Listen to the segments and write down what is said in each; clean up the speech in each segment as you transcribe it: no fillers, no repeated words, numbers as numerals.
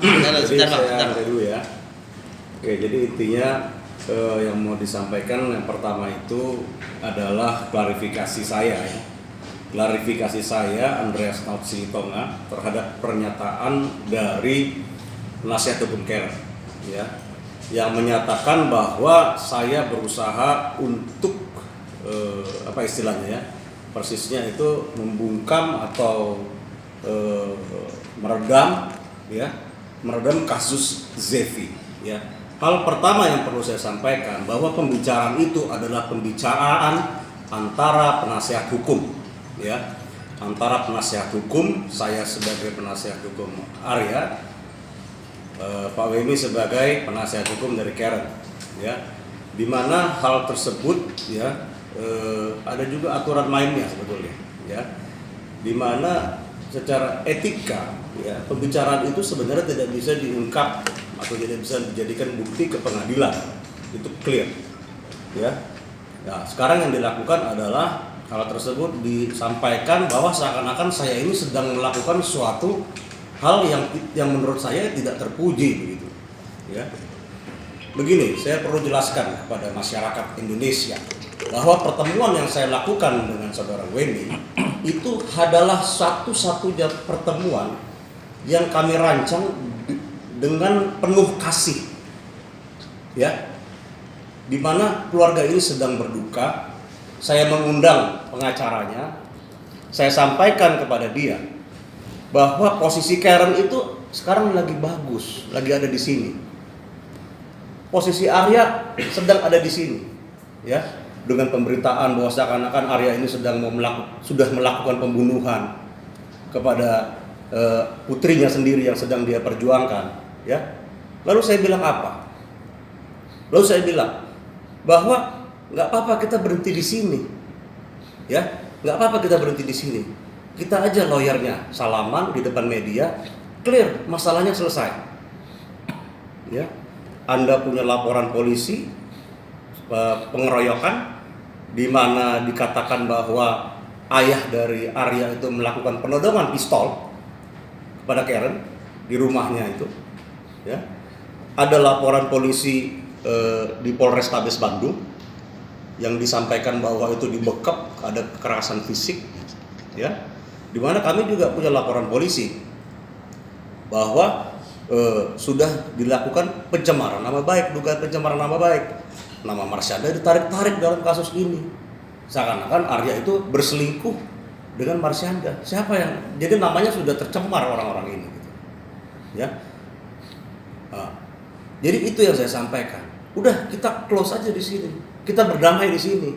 Jadi saya Bentar. dulu ya. Oke, jadi intinya yang mau disampaikan yang pertama itu adalah klarifikasi saya ya. Klarifikasi saya Andreas Nautsi Tonga terhadap pernyataan dari penasihat hukum Karen ya, yang menyatakan bahwa saya berusaha untuk apa istilahnya ya, persisnya itu membungkam atau meredam ya, meredam kasus Zevi ya. Hal pertama yang perlu saya sampaikan bahwa pembicaraan itu adalah pembicaraan antara penasihat hukum ya, antara penasihat hukum, saya sebagai penasihat hukum Arya, Pak Wemi sebagai penasihat hukum dari Karen ya, di mana hal tersebut ya ada juga aturan mainnya sebetulnya ya, di mana secara etika ya, pembicaraan itu sebenarnya tidak bisa diungkap atau tidak bisa dijadikan bukti ke pengadilan, itu clear ya. Nah, sekarang yang dilakukan adalah hal tersebut disampaikan bahwa seakan-akan saya ini sedang melakukan suatu hal yang menurut saya tidak terpuji begitu ya. Begini, saya perlu jelaskan kepada masyarakat Indonesia bahwa pertemuan yang saya lakukan dengan saudara Wendy itu adalah satu-satunya pertemuan yang kami rancang dengan penuh kasih ya, di mana keluarga ini sedang berduka. Saya mengundang pengacaranya, saya sampaikan kepada dia bahwa posisi Karen itu sekarang lagi bagus, lagi ada di sini. Posisi Arya sedang ada di sini ya, dengan pemberitaan bahwa seakan-akan Arya ini sudah melakukan pembunuhan kepada putrinya sendiri yang sedang dia perjuangkan ya. Lalu saya bilang apa? Lalu saya bilang bahwa nggak apa-apa kita berhenti di sini ya, nggak apa-apa kita berhenti di sini, kita aja lawyernya salaman di depan media, clear, masalahnya selesai ya. Anda punya laporan polisi pengeroyokan di mana dikatakan bahwa ayah dari Arya itu melakukan penodongan pistol kepada Karen di rumahnya itu ya. Ada laporan polisi di Polrestabes Bandung yang disampaikan bahwa itu dibekap, ada kekerasan fisik ya, di mana kami juga punya laporan polisi bahwa sudah dilakukan pencemaran nama baik, dugaan pencemaran nama baik, nama Marsyanda ditarik-tarik dalam kasus ini, seakan-akan Arya itu berselingkuh dengan Marsyanda. Siapa yang, jadi namanya sudah tercemar orang-orang ini gitu ya. Jadi itu yang saya sampaikan. Udah, kita close aja di sini, kita berdamai di sini.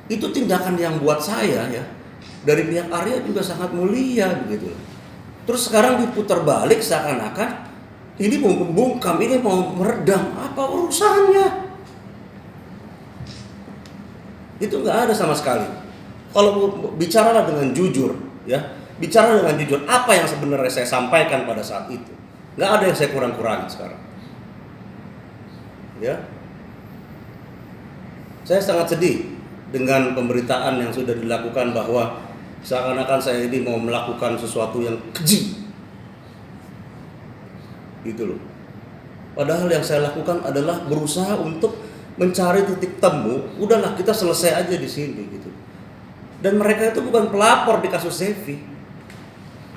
Itu tindakan yang buat saya ya, dari pihak Arya juga sangat mulia begitu. Terus sekarang diputar balik seakan-akan ini mau membungkam, ini mau meredam, apa urusannya? Itu nggak ada sama sekali. Kalau bicaralah dengan jujur ya, bicara dengan jujur apa yang sebenarnya saya sampaikan pada saat itu. Nggak ada yang saya kurang-kurangi sekarang. Ya, saya sangat sedih dengan pemberitaan yang sudah dilakukan bahwa seakan-akan saya ini mau melakukan sesuatu yang keji, gitu loh. Padahal yang saya lakukan adalah berusaha untuk mencari titik temu. Udahlah, kita selesai aja di sini, gitu. Dan mereka itu bukan pelapor di kasus Zevi.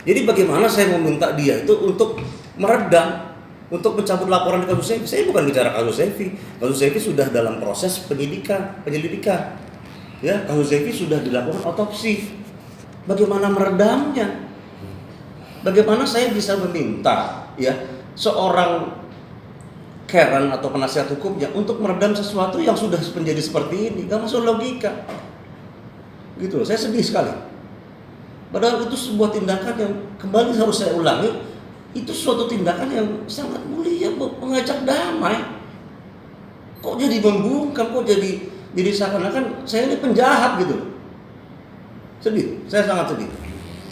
Jadi bagaimana saya meminta dia itu untuk meredam, untuk mencabut laporan di kasus Zevi. Saya bukan bicara kasus Zevi. Kasus Zevi sudah dalam proses penyelidikan. Ya, kasus Zevi sudah dilakukan otopsi. Bagaimana meredamnya? Bagaimana saya bisa meminta ya seorang Karen atau penasihat hukumnya untuk meredam sesuatu yang sudah menjadi seperti ini? Gak masuk logika. Gitu loh, saya sedih sekali. Padahal itu sebuah tindakan yang kembali harus saya ulangi. Itu suatu tindakan yang sangat mulia, mengajak damai. Kok jadi membungkam, kok jadi seakan-akan saya ini penjahat gitu. Sedih, saya sangat sedih.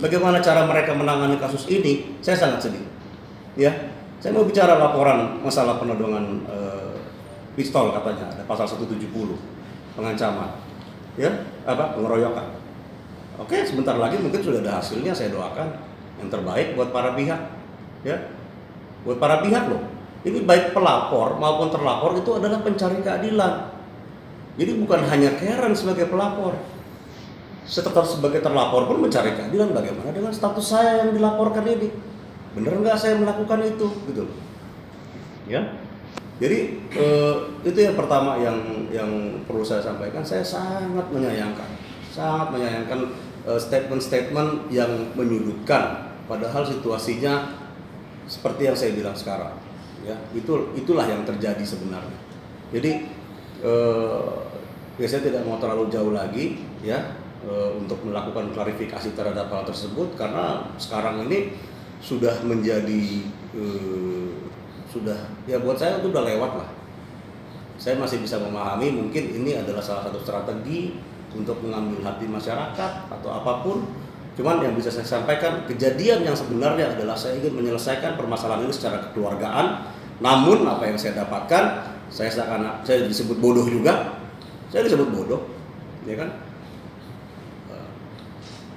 Bagaimana cara mereka menangani kasus ini, saya sangat sedih. Ya, saya mau bicara laporan masalah penodongan pistol katanya, ada pasal 170 pengancaman, ya, pengeroyokan. Oke, sebentar lagi mungkin sudah ada hasilnya, saya doakan yang terbaik buat para pihak. Ya, buat para pihak loh. Ini baik pelapor maupun terlapor itu adalah pencari keadilan. Jadi bukan hanya Karen sebagai pelapor, setelah sebagai terlapor pun mencari keadilan. Bagaimana dengan status saya yang dilaporkan ini? Bener nggak saya melakukan itu, gitu loh. Ya, jadi itu yang pertama yang perlu saya sampaikan. Saya sangat menyayangkan statement-statement yang menyudutkan, padahal situasinya seperti yang saya bilang sekarang. Ya, itulah yang terjadi sebenarnya. Jadi saya tidak mau terlalu jauh lagi, ya. Untuk melakukan klarifikasi terhadap hal tersebut, karena sekarang ini sudah menjadi ya buat saya itu udah lewat lah. Saya masih bisa memahami mungkin ini adalah salah satu strategi untuk mengambil hati masyarakat atau apapun. Cuman yang bisa saya sampaikan, kejadian yang sebenarnya adalah saya ingin menyelesaikan permasalahan ini secara kekeluargaan. Namun apa yang saya dapatkan, saya disebut bodoh juga. Saya disebut bodoh, ya kan?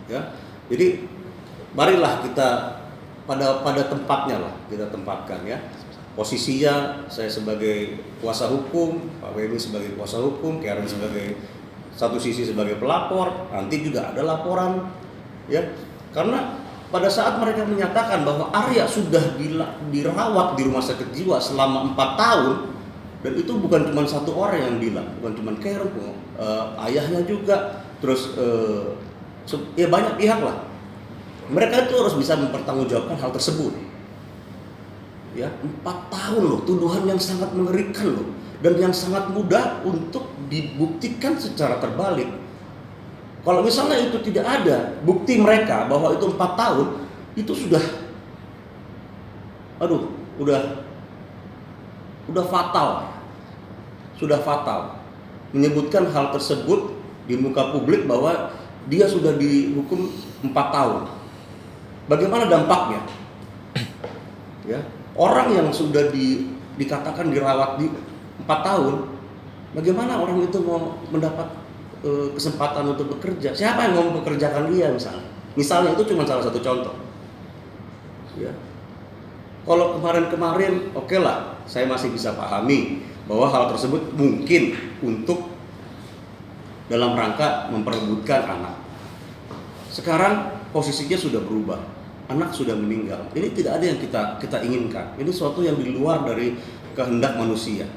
Ya, jadi marilah kita pada tempatnya lah kita tempatkan, ya. Posisinya saya sebagai kuasa hukum, Pak Wemi sebagai kuasa hukum, Karen sebagai satu sisi sebagai pelapor, nanti juga ada laporan, ya. Karena pada saat mereka menyatakan bahwa Arya sudah dirawat di rumah sakit jiwa selama 4 tahun, dan itu bukan cuma satu orang yang bilang, bukan cuma Karen, ayahnya juga, terus ya banyak pihak lah. Mereka itu harus bisa mempertanggungjawabkan hal tersebut. Ya, 4 tahun loh, tuduhan yang sangat mengerikan loh, dan yang sangat mudah untuk dibuktikan secara terbalik. Kalau misalnya itu tidak ada bukti mereka bahwa itu 4 tahun, itu sudah fatal. Sudah fatal. Menyebutkan hal tersebut di muka publik bahwa dia sudah dihukum 4 tahun. Bagaimana dampaknya? Ya, orang yang sudah dikatakan dirawat di 4 tahun, bagaimana orang itu mau mendapat kesempatan untuk bekerja? Siapa yang mau mempekerjakan dia misalnya? Misalnya itu cuma salah satu contoh. Ya. Kalau kemarin-kemarin oke lah, saya masih bisa pahami bahwa hal tersebut mungkin untuk dalam rangka memperebutkan anak. Sekarang posisinya sudah berubah, anak sudah meninggal. Ini tidak ada yang kita inginkan. Ini suatu yang di luar dari kehendak manusia.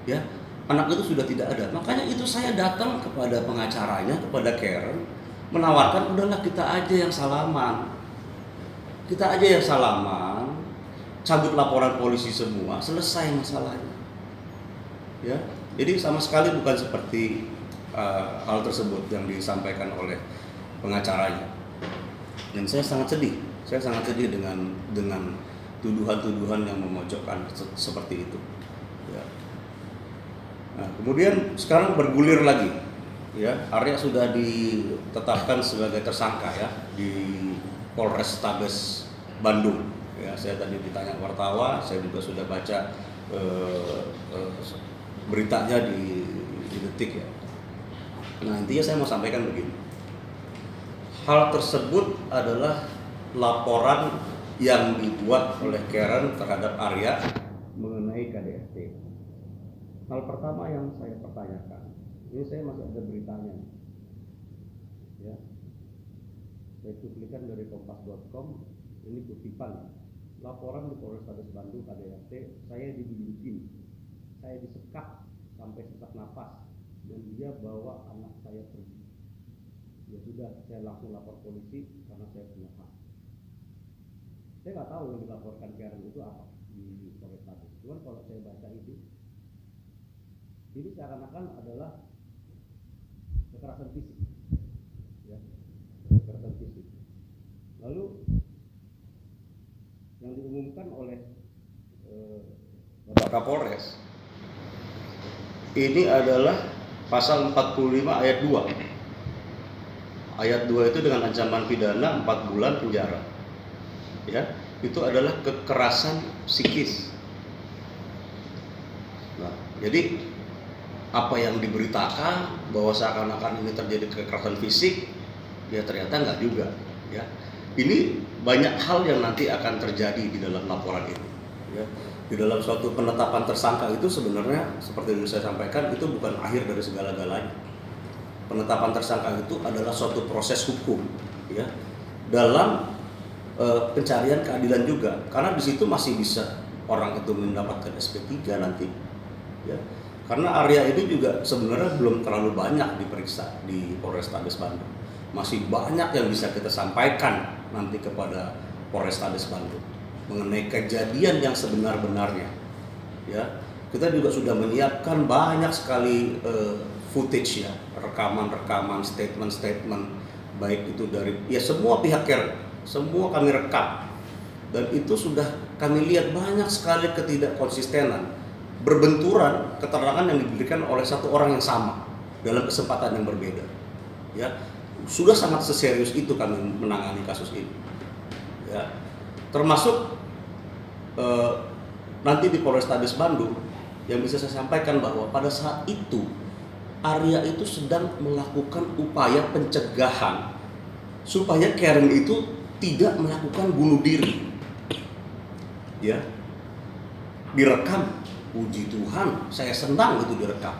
Ya, anak itu sudah tidak ada. Makanya itu saya datang kepada pengacaranya, kepada Karen, menawarkan udahlah kita aja yang salaman. Kita aja yang salaman, cabut laporan polisi semua, selesai masalahnya. Ya, jadi sama sekali bukan seperti hal tersebut yang disampaikan oleh pengacaranya. Dan saya sangat sedih dengan tuduhan-tuduhan yang memojokkan seperti itu. Ya. Nah, kemudian sekarang bergulir lagi, ya. Arya sudah ditetapkan sebagai tersangka, ya, di Polrestabes Bandung. Ya, saya tadi ditanya wartawan, saya juga sudah baca beritanya di Detik, ya. Nah, intinya saya mau sampaikan begini. Hal tersebut adalah laporan yang dibuat oleh Karen terhadap Arya mengenai KDRT. Hal pertama yang saya pertanyakan, ini saya masih ada beritanya, ya. Saya cuplikan dari kompas.com, ini kutipan laporan di Polrestabes Bandung KDRT. Saya dibimbing, saya disekap sampai sesak napas, dan dia bawa anak saya pergi. Ya sudah, saya langsung lapor polisi karena saya punya hak. Saya nggak tahu yang dilaporkan Karen itu apa di Polrestabes. Cuman kalau saya baca ini seakan-akan adalah kekerasan fisik, ya, kekerasan fisik. Lalu yang diumumkan oleh Bapak Kapolres ini adalah pasal 45 ayat 2. Ayat 2 itu dengan ancaman pidana 4 bulan penjara. Ya, itu adalah kekerasan psikis. Nah, jadi apa yang diberitakan bahwa seakan-akan ini terjadi kekerasan fisik, ya ternyata enggak juga, ya. Ini banyak hal yang nanti akan terjadi di dalam laporan ini, Ya. Di dalam suatu penetapan tersangka itu sebenarnya seperti yang saya sampaikan itu bukan akhir dari segala-galanya. Penetapan tersangka itu adalah suatu proses hukum, ya, dalam pencarian keadilan juga, karena di situ masih bisa orang itu mendapatkan SP3 nanti, ya. Karena area ini juga sebenarnya belum terlalu banyak diperiksa di Polrestabes Bandung. Masih banyak yang bisa kita sampaikan nanti kepada Polrestabes Bandung mengenai kejadian yang sebenar-benarnya, ya. Kita juga sudah menyiapkan banyak sekali footage, ya, rekaman-rekaman, statement-statement, baik itu dari semua pihak semua kami rekam, dan itu sudah kami lihat banyak sekali ketidakkonsistenan, berbenturan keterangan yang diberikan oleh satu orang yang sama dalam kesempatan yang berbeda, ya. Sudah sangat seserius itu kami menangani kasus ini, ya. Termasuk nanti di Polrestabes Bandung yang bisa saya sampaikan bahwa pada saat itu Arya itu sedang melakukan upaya pencegahan supaya Karen itu tidak melakukan bunuh diri, ya. Direkam, puji Tuhan, saya senang itu direkam.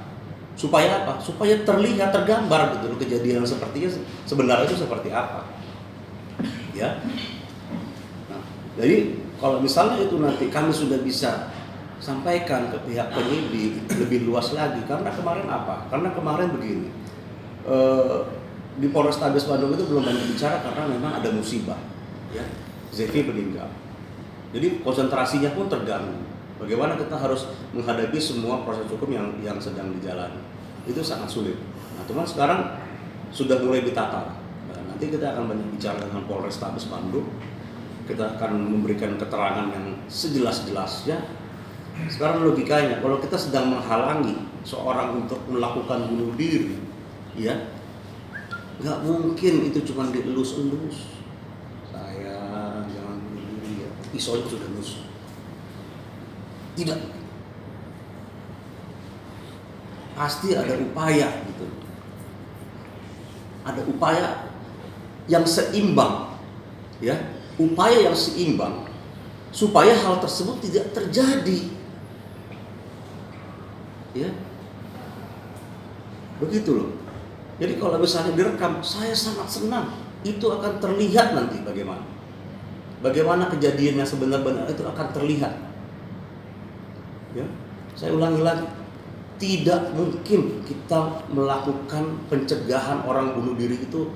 Supaya apa? Supaya terlihat, tergambar gitu kejadian sepertinya sebenarnya itu seperti apa, ya. Nah, jadi kalau misalnya itu nanti kami sudah bisa sampaikan ke pihak penyidik lebih luas lagi, karena kemarin apa? Karena kemarin begini, di Polrestabes Bandung itu belum banyak bicara karena memang ada musibah, ya. Zefi meninggal, jadi konsentrasinya pun terganggu. Bagaimana kita harus menghadapi semua proses hukum yang sedang dijalani, itu sangat sulit. Nah, cuman sekarang sudah mulai ditata. Nah, nanti kita akan banyak bicara dengan Polrestabes Bandung. Kita akan memberikan keterangan yang sejelas-jelasnya. Sekarang logikanya, kalau kita sedang menghalangi seorang untuk melakukan bunuh diri, ya, nggak mungkin itu cuma dielus-elus. Saya jangan bunuh diri, ya. Pisau itu sudah nusuk. Tidak. Pasti ada upaya gitu. Ada upaya yang seimbang, ya. Upaya yang seimbang supaya hal tersebut tidak terjadi, ya. Begitu loh. Jadi kalau misalnya direkam, saya sangat senang. Itu akan terlihat nanti bagaimana kejadian yang sebenar-benar itu akan terlihat. Ya, saya ulangi lagi, tidak mungkin kita melakukan pencegahan orang bunuh diri itu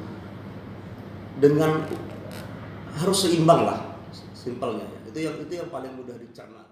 dengan harus seimbang lah, simpelnya. Itu yang paling mudah dicerna.